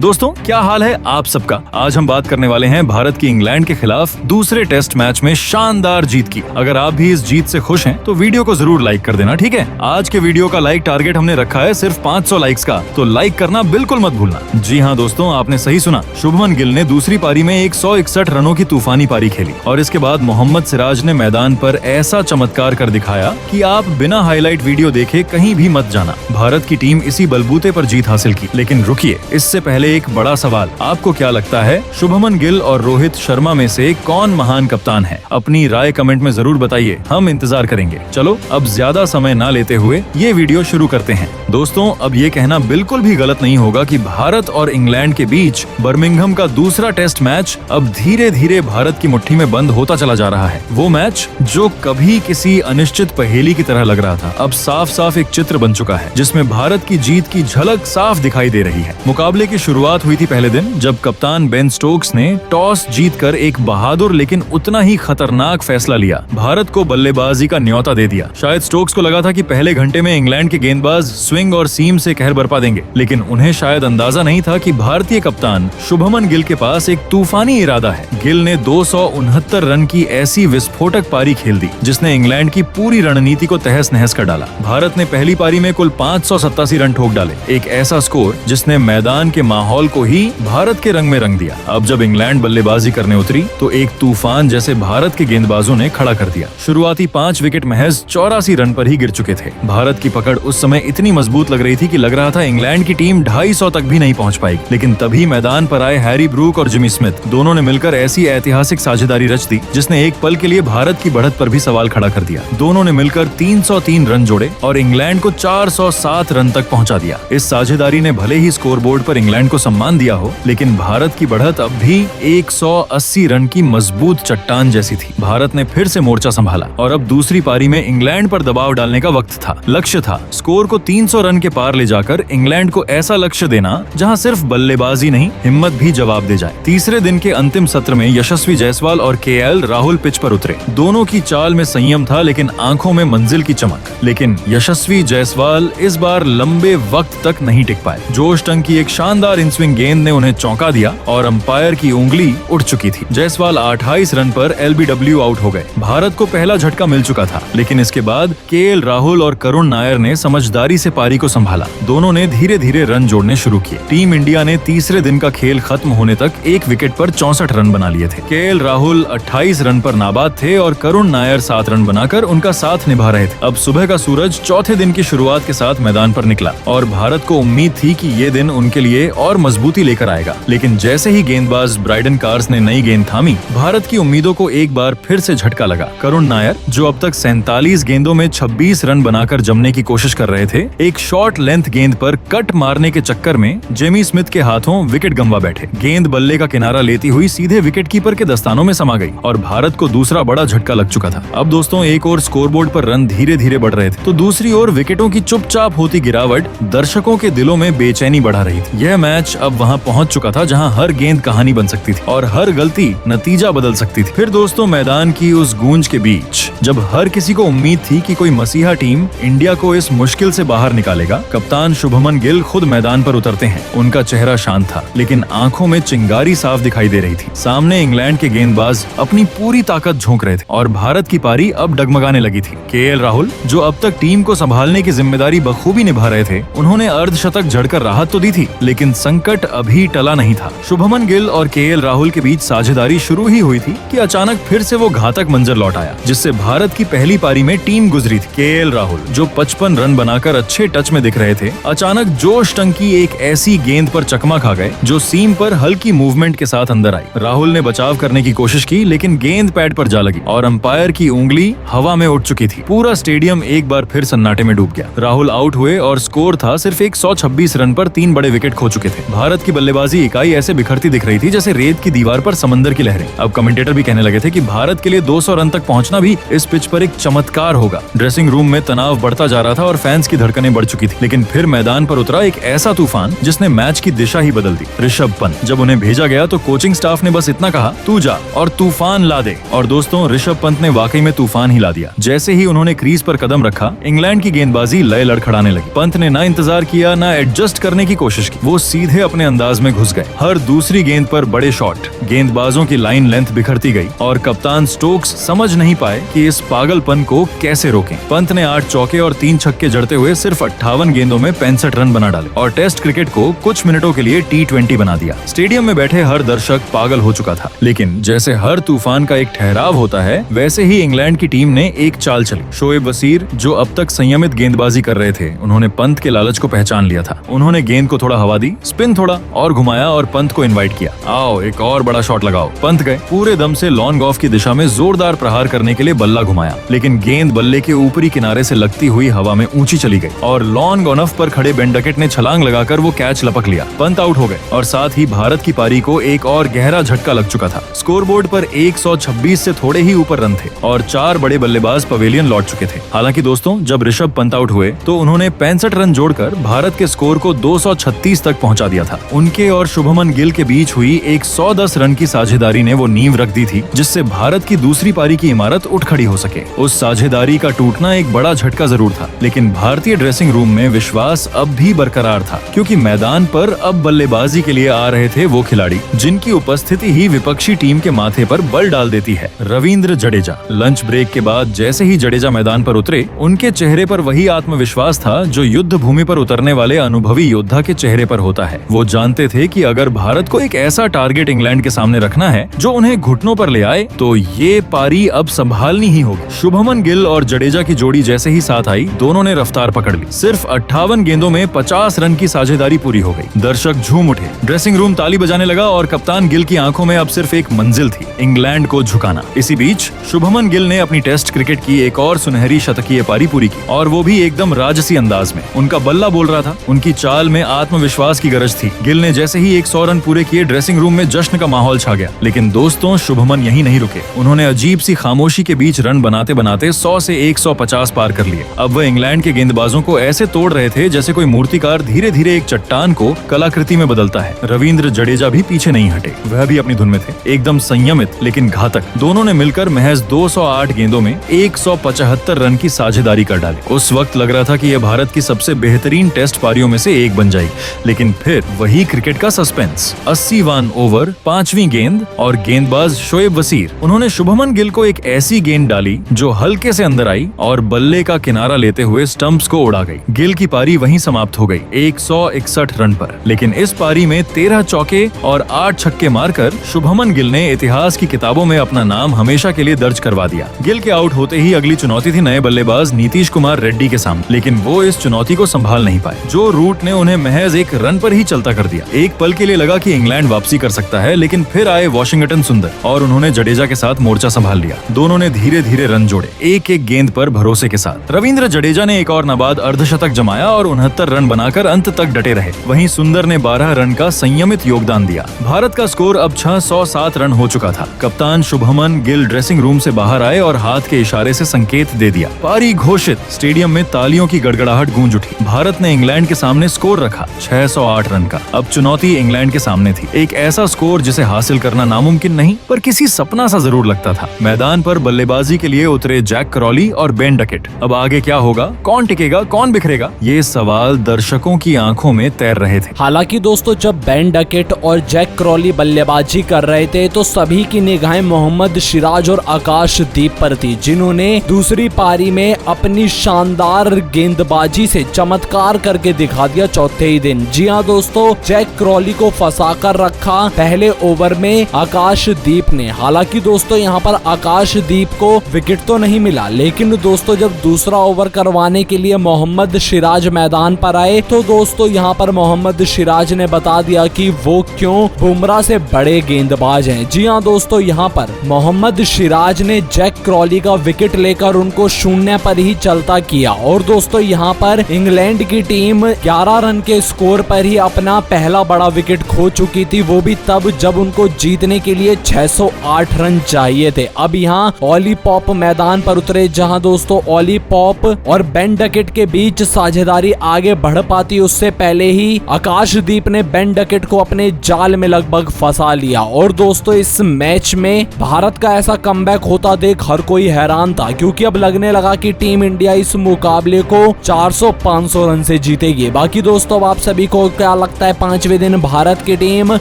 दोस्तों, क्या हाल है आप सबका। आज हम बात करने वाले हैं भारत की इंग्लैंड के खिलाफ दूसरे टेस्ट मैच में शानदार जीत की। अगर आप भी इस जीत से खुश हैं तो वीडियो को जरूर लाइक कर देना, ठीक है। आज के वीडियो का लाइक टारगेट हमने रखा है सिर्फ 500 लाइक्स का, तो लाइक करना बिल्कुल मत भूलना। जी हाँ दोस्तों, आपने सही सुना। शुभमन गिल ने दूसरी पारी में 161 रनों की तूफानी पारी खेली और इसके बाद मोहम्मद सिराज ने मैदान पर ऐसा चमत्कार कर दिखाया कि आप बिना हाईलाइट वीडियो देखे कहीं भी मत जाना। भारत की टीम इसी बलबूते पर जीत हासिल की। लेकिन रुकिए, इससे पहले एक बड़ा सवाल, आपको क्या लगता है शुभमन गिल और रोहित शर्मा में से कौन महान कप्तान है? अपनी राय कमेंट में जरूर बताइए, हम इंतजार करेंगे। चलो अब ज्यादा समय ना लेते हुए ये वीडियो शुरू करते हैं। दोस्तों, अब ये कहना बिल्कुल भी गलत नहीं होगा कि भारत और इंग्लैंड के बीच बर्मिंघम का दूसरा टेस्ट मैच अब धीरे धीरे भारत की मुट्ठी में बंद होता चला जा रहा है। वो मैच जो कभी किसी अनिश्चित पहेली की तरह लग रहा था, अब साफ साफ एक चित्र बन चुका है जिसमें भारत की जीत की झलक साफ दिखाई दे रही है। मुकाबले की शुरुआत हुई थी पहले दिन जब कप्तान बेन स्टोक्स ने टॉस जीतकर एक बहादुर लेकिन उतना ही खतरनाक फैसला लिया। भारत को बल्लेबाजी का न्योता दे दिया। शायद स्टोक्स को लगा था कि पहले घंटे में इंग्लैंड के गेंदबाज स्विंग और सीम से कहर बरपा देंगे, लेकिन उन्हें शायद अंदाजा नहीं था कि भारतीय कप्तान शुभमन गिल के पास एक तूफानी इरादा है। गिल ने 269 रन की ऐसी विस्फोटक पारी खेल दी जिसने इंग्लैंड की पूरी रणनीति को तहस नहस कर डाला। भारत ने पहली पारी में कुल 587 रन ठोक डाले, एक ऐसा स्कोर जिसने मैदान के माहौल को ही भारत के रंग में रंग दिया। अब जब इंग्लैंड बल्लेबाजी करने उतरी तो एक तूफान जैसे भारत के गेंदबाजों ने खड़ा कर दिया। शुरुआती 5 विकेट महज 84 रन पर ही गिर चुके थे। भारत की पकड़ उस समय इतनी मजबूत लग रही थी कि लग रहा था इंग्लैंड की टीम 250 तक भी नहीं पहुंच पाएगी। लेकिन तभी मैदान पर आए हैरी ब्रूक और जिमी स्मिथ। दोनों ने मिलकर ऐसी ऐतिहासिक साझेदारी रच दी जिसने एक पल के लिए भारत की बढ़त पर भी सवाल खड़ा कर दिया। दोनों ने मिलकर 303 रन जोड़े और इंग्लैंड को 407 रन तक पहुंचा दिया। इस साझेदारी ने भले ही स्कोरबोर्ड पर इंग्लैंड को सम्मान दिया हो, लेकिन भारत की बढ़त अब भी 180 रन की मजबूत चट्टान जैसी थी। भारत ने फिर से मोर्चा संभाला और अब दूसरी पारी में इंग्लैंड पर दबाव डालने का वक्त था। लक्ष्य था स्कोर को 300 रन के पार ले जाकर इंग्लैंड को ऐसा लक्ष्य देना जहां सिर्फ बल्लेबाजी नहीं, हिम्मत भी जवाब दे जाए। तीसरे दिन के अंतिम सत्र में यशस्वी जायसवाल और केएल राहुल पिच पर उतरे। दोनों की चाल में संयम था लेकिन आंखों में मंजिल की चमक। लेकिन यशस्वी जायसवाल इस बार लंबे वक्त तक नहीं टिक पाए। जोश टंग की एक शानदार इन स्विंग गेंद ने उन्हें चौंका दिया और अंपायर की उंगली उठ चुकी थी। जायसवाल 28 रन पर एलबीडब्ल्यू आउट हो गए। भारत को पहला झटका मिल चुका था, लेकिन इसके बाद केएल राहुल और करुण नायर ने समझदारी से पारी को संभाला। दोनों ने धीरे धीरे रन जोड़ने शुरू किए। टीम इंडिया ने तीसरे दिन का खेल खत्म होने तक एक विकेट पर 64 रन बना लिए थे। केएल राहुल 28 रन पर नाबाद थे और करुण नायर 7 रन बनाकर उनका साथ निभा रहे थे। अब सुबह का सूरज चौथे दिन की शुरुआत के साथ मैदान पर निकला और भारत को उम्मीद थी कि ये दिन उनके लिए और मजबूती लेकर आएगा। लेकिन जैसे ही गेंदबाज ब्राइडन कार्स ने नई गेंद थामी, भारत की उम्मीदों को एक बार फिर से झटका लगा। करुण नायर, जो अब तक 47 गेंदों में 26 रन बनाकर जमने की कोशिश कर रहे थे, एक शॉर्ट लेंथ गेंद पर कट मारने के चक्कर में जेमी स्मिथ के हाथों विकेट गंवा बैठे। गेंद बल्ले का किनारा लेती हुई सीधे विकेटकीपर के दस्तानों में समा गई और भारत को दूसरा बड़ा झटका लग चुका था। अब दोस्तों, एक और स्कोरबोर्ड पर रन धीरे धीरे बढ़ रहे थे तो दूसरी ओर विकेटों की चुपचाप होती गिरावट दर्शकों के दिलों में बेचैनी बढ़ा रही थी। यह मैच अब वहां पहुंच चुका था जहां हर गेंद कहानी बन सकती थी और हर गलती नतीजा बदल सकती थी। फिर दोस्तों, मैदान की उस गूंज के बीच जब हर किसी को उम्मीद थी कि कोई मसीहा टीम इंडिया को इस मुश्किल से बाहर निकालेगा, कप्तान शुभमन गिल खुद मैदान पर उतरते हैं। उनका चेहरा शांत था लेकिन आंखों में चिंगारी साफ दिखाई दे रही थी। सामने इंग्लैंड के गेंदबाज अपनी पूरी ताकत झोंक रहे थे और भारत की पारी अब डगमगाने लगी थी। केएल राहुल, जो अब तक टीम को संभालने की जिम्मेदारी बखूबी निभा रहे थे, उन्होंने अर्धशतक जड़कर राहत तो दी थी, लेकिन संकट अभी टला नहीं था। शुभमन गिल और केएल राहुल के बीच साझेदारी शुरू ही हुई थी कि अचानक फिर से वो घातक मंजर लौट आया जिससे भारत की पहली पारी में टीम गुजरी थी। केएल राहुल, जो 55 रन बनाकर अच्छे टच में दिख रहे थे, अचानक जोश टंग की एक ऐसी गेंद पर चकमा खा गए जो सीम पर हल्की मूवमेंट के साथ अंदर आई। राहुल ने बचाव करने की कोशिश की लेकिन गेंद पैड पर जा लगी और अंपायर की उंगली हवा में उठ चुकी थी। पूरा स्टेडियम एक बार फिर सन्नाटे में डूब गया। राहुल आउट हुए और स्कोर था सिर्फ 126 रन पर 3 बड़े विकेट खो चुके थे। भारत की बल्लेबाजी इकाई ऐसे बिखरती दिख रही थी जैसे रेत की दीवार पर समंदर की लहरें। अब कमेंटेटर भी कहने लगे थे कि भारत के लिए 200 रन तक पहुंचना भी इस पिच पर एक चमत्कार होगा। ड्रेसिंग रूम में तनाव बढ़ता जा रहा था और फैंस की धड़कनें बढ़ चुकी थी, लेकिन फिर मैदान पर उतरा एक ऐसा तूफान जिसने मैच की दिशा ही बदल दी, ऋषभ पंत। जब उन्हें भेजा गया तो कोचिंग स्टाफ ने बस इतना कहा, तू जा और तूफान ला दे। और दोस्तों, ऋषभ पंत ने वाकई में तूफान ही ला दिया। जैसे ही उन्होंने क्रीज पर कदम रखा, इंग्लैंड की गेंदबाजी लय लड़खड़ाने लगी। पंत ने ना इंतजार किया, ना एडजस्ट करने की कोशिश की, वो सीधे अपने अंदाज में घुस गए। हर दूसरी गेंद पर बड़े शॉट, गेंदबाजों की लाइन लेंथ बिखरती गई और कप्तान स्टोक्स समझ नहीं पाए कि इस पागलपन को कैसे रोकें। पंत ने 8 चौके और 3 छक्के जड़ते हुए सिर्फ 58 गेंदों में 65 रन बना डाले और टेस्ट क्रिकेट को कुछ मिनटों के लिए T20 बना दिया। स्टेडियम में बैठे हर दर्शक पागल हो चुका था। लेकिन जैसे हर तूफान का एक ठहराव होता है, वैसे ही इंग्लैंड की टीम ने एक चाल चली। शोएब वसीर, जो अब तक संयमित गेंदबाजी कर रहे थे, उन्होंने पंत के लालच को पहचान लिया था। उन्होंने गेंद को थोड़ा हवा दी, स्पिन थोड़ा और घुमाया और पंत को इनवाइट किया, आओ एक और बड़ा शॉट लगाओ। पंत गए, पूरे दम से लॉन गॉफ की दिशा में जोरदार प्रहार करने के लिए बल्ला घुमाया, लेकिन गेंद बल्ले के ऊपरी किनारे से लगती हुई हवा में ऊंची चली गई और लॉन गॉनफ पर खड़े बेन डकेट ने छलांग लगाकर वो कैच लपक लिया। पंत आउट हो गए और साथ ही भारत की पारी को एक और गहरा झटका लग चुका था। स्कोरबोर्ड पर 126 से थोड़े ही ऊपर रन थे और 4 बड़े बल्लेबाज पवेलियन लौट चुके थे। हालांकि दोस्तों, जब ऋषभ पंत आउट हुए तो उन्होंने 65 रन जोड़कर भारत के स्कोर को 236 तक पहुंचा दिया था। उनके और शुभमन गिल के बीच हुई एक 110 रन की साझेदारी ने वो नींव रख दी थी, जिससे भारत की दूसरी पारी की इमारत उठ खड़ी हो सके। उस साझेदारी का टूटना एक बड़ा झटका जरूर था, लेकिन भारतीय ड्रेसिंग रूम में विश्वास अब भी बरकरार था, क्योंकि मैदान पर अब बल्लेबाजी के लिए आ रहे थे वो खिलाड़ी जिनकी उपस्थिति ही विपक्षी टीम के माथे पर बल डाल देती है। रविंद्र जडेजा। लंच ब्रेक के बाद जैसे ही जडेजा मैदान पर उतरे, उनके चेहरे पर वही आत्मविश्वास था जो युद्ध भूमि पर उतरने वाले अनुभवी योद्धा के चेहरे पर होता है। वो जानते थे कि अगर भारत को एक ऐसा टारगेट इंग्लैंड के सामने रखना है जो उन्हें घुटनों पर ले आए, तो ये पारी अब संभालनी ही होगी। शुभमन गिल और जडेजा की जोड़ी जैसे ही साथ आई, दोनों ने रफ्तार पकड़ ली। सिर्फ 58 गेंदों में 50 रन की साझेदारी पूरी हो गई। दर्शक झूम उठे, ड्रेसिंग रूम ताली बजाने लगा और कप्तान गिल की आंखों में अब सिर्फ एक मंजिल थी, इंग्लैंड को झुकाना। इसी बीच शुभमन गिल ने अपनी टेस्ट क्रिकेट की एक और सुनहरी शतकीय पारी पूरी की, और वो भी एकदम राजसी अंदाज में। उनका बल्ला बोल रहा था, उनकी चाल में आत्मविश्वास की गरज थी। गिल ने जैसे ही 100 रन पूरे किए, ड्रेसिंग रूम में जश्न का माहौल छा गया। लेकिन दोस्तों, शुभमन यहीं नहीं रुके। उन्होंने अजीब सी खामोशी के बीच रन बनाते बनाते 100 से 150 पार कर लिए। अब वह इंग्लैंड के गेंदबाजों को ऐसे तोड़ रहे थे जैसे कोई मूर्तिकार धीरे धीरे एक चट्टान को कलाकृति में बदलता है। रविंद्र जडेजा भी पीछे नहीं हटे, वह भी अपनी धुन में थे, एकदम संयमित लेकिन घातक। दोनों ने मिलकर महज 208 गेंदों में 175 रन की साझेदारी कर डाली। उस वक्त लग रहा था कि यह भारत की सबसे बेहतरीन टेस्ट पारियों में से एक बन जाएगी। लेकिन फिर वही क्रिकेट का सस्पेंस। 80वां ओवर, 5वीं गेंद और गेंदबाज शोएब वसीर, उन्होंने शुभमन गिल को एक ऐसी गेंद डाली जो हल्के से अंदर आई और बल्ले का किनारा लेते हुए स्टंप्स को उड़ा गई। गिल की पारी वहीं समाप्त हो गई 161 रन पर। लेकिन इस पारी में 13 चौके और 8 छक्के मारकर शुभमन गिल ने इतिहास की किताबों में अपना नाम हमेशा के लिए दर्ज करवा दिया। गिल के आउट होते ही अगली चुनौती थी नए बल्लेबाज नीतीश कुमार रेड्डी के सामने, लेकिन वो इस चुनौती को संभाल नहीं पाए। जो रूट ने उन्हें महज एक रन पर ही चलता कर दिया। एक पल के लिए लगा कि इंग्लैंड वापसी कर सकता है, लेकिन फिर आए वॉशिंगटन सुंदर और उन्होंने जडेजा के साथ मोर्चा संभाल लिया। दोनों ने धीरे धीरे रन जोड़े, एक एक गेंद पर भरोसे के साथ। रविंद्र जडेजा ने एक और नाबाद अर्धशतक जमाया और 69 रन बनाकर अंत तक डटे रहे। वहीं सुंदर ने 12 रन का संयमित योगदान दिया। भारत का स्कोर अब 607 रन हो चुका था। कप्तान शुभमन गिल ड्रेसिंग रूम से बाहर आए और हाथ के इशारे से संकेत दे दिया, पारी घोषित। स्टेडियम में तालियों की गड़गड़ाहट गूंज उठी। भारत ने इंग्लैंड के सामने स्कोर रखा 608 रन का। अब चुनौती इंग्लैंड के सामने थी, एक ऐसा स्कोर जिसे हासिल करना नामुमकिन नहीं पर किसी सपना सा जरूर लगता था। मैदान पर बल्लेबाजी के लिए उतरे जैक क्रॉली और बेन डकेट। अब आगे क्या होगा, कौन टिकेगा, कौन बिखरेगा, ये सवाल दर्शकों की आंखों में तैर रहे थे। हालांकि दोस्तों, जब बेन डकेट और जैक क्रॉली बल्लेबाजी कर रहे थे तो सभी की निगाहें मोहम्मद सिराज और आकाशदीप पर थी, जिन्होंने दूसरी पारी में अपनी शानदार गेंदबाजी से चमत्कार करके दिखा दिया चौथे ही दिन। जी हाँ दोस्तों, जैक क्रॉली को फंसा कर रखा पहले ओवर में आकाशदीप ने। हालांकि दोस्तों, यहाँ पर आकाशदीप को विकेट तो नहीं मिला, लेकिन दोस्तों जब दूसरा ओवर करवाने के लिए मोहम्मद सिराज मैदान पर आए तो दोस्तों यहाँ पर मोहम्मद सिराज ने बता दिया कि वो क्यों बुमराह से बड़े गेंदबाज हैं। जी हाँ दोस्तों, यहाँ पर मोहम्मद सिराज ने जैक क्रॉली का विकेट लेकर उनको शून्य पर ही चलता किया। और दोस्तों यहाँ पर इंग्लैंड की टीम 11 रन के स्कोर पर ही अपना पहला बड़ा विकेट खो चुकी थी, वो भी तब जब उनको जीतने के लिए 608 रन चाहिए थे। अब यहाँ ऑली पॉप मैदान पर उतरे, जहां दोस्तों ओली पॉप और बेन डकेट के बीच साझेदारी आगे बढ़ पाती उससे पहले ही आकाशदीप ने बेन डकेट को अपने जाल में लगभग फंसा लिया। और दोस्तों इस मैच में भारत का ऐसा कमबैक होता देख हर कोई हैरान था, क्योंकि अब लगने लगा कि टीम इंडिया इस मुकाबले को 400-500 रन से जीतेगी। बाकी दोस्तों अब आप सभी को क्या लगता है 5वें दिन भारत की टीम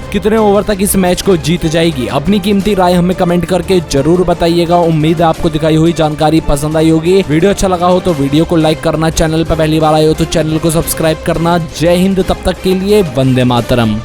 कितने ओवर तक इस मैच को जीत जाएगी? अपनी कीमती राय हमें कमेंट करके जरूर बताइएगा। उम्मीद है आपको दिखाई हुई जानकारी पसंद आई होगी। वीडियो अच्छा लगा हो तो वीडियो को लाइक करना, चैनल पर पहली बार आए हो तो चैनल को सब्सक्राइब करना। जय हिंद, तब तक के लिए वंदे मातरम।